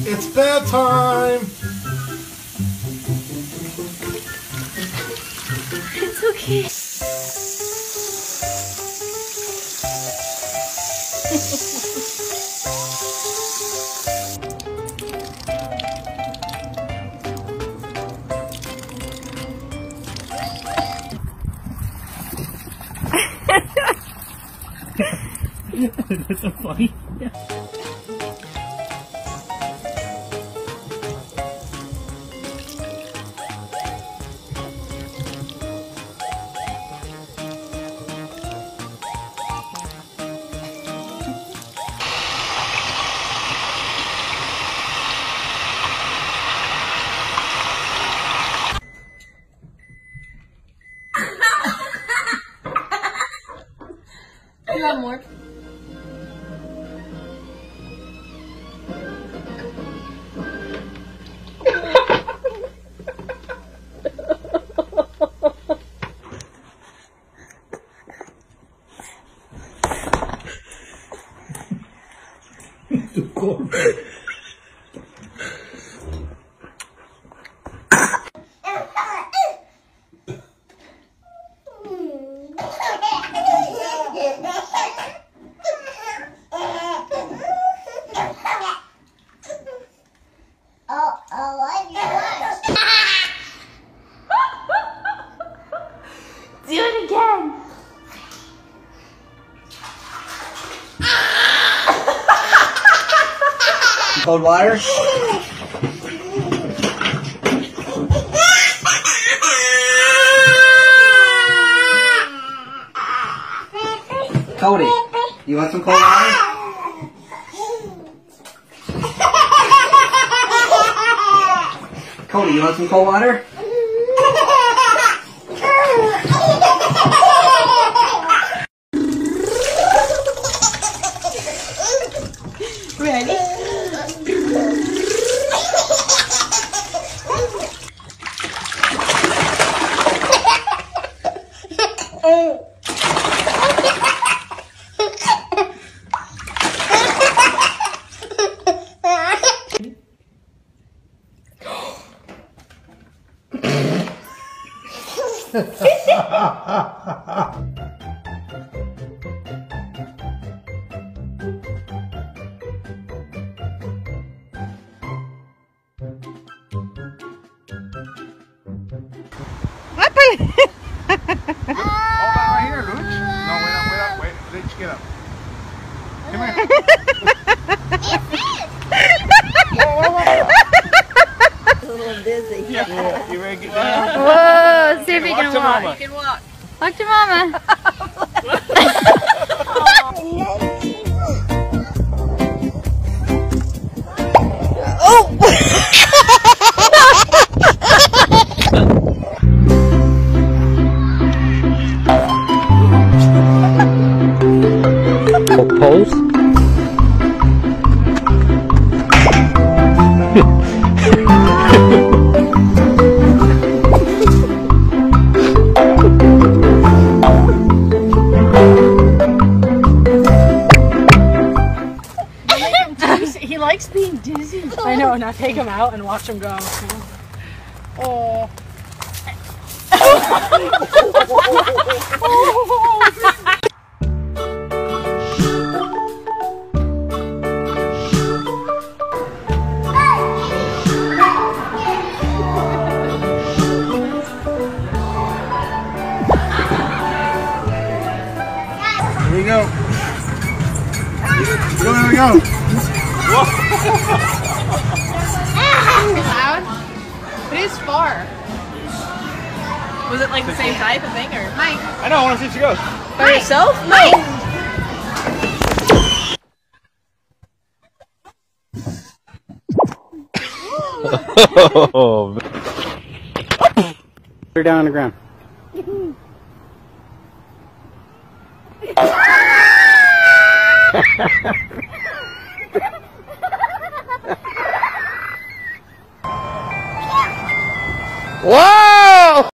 It's bedtime! It's okay. That's so funny. You want more? Too cold. Do it again. Cold water? Cody, you want some cold water? Cody, you want some cold water? Ready? Hold on right here, Luch. No, wait up. Luch, get up. Come here. A little dizzy. Yeah, you ready to get down? Whoa, see if you can walk. Mama. You can walk. Walk to Mama. Pose? He likes being dizzy. I know, now take him out and watch him go. Oh. Here we go. Here we go. Loud? It is far. Was it like the same type of thing or? Mike. I know, I want to see if she goes. By yourself? Mike! Oh, put her down on the ground. Whoa!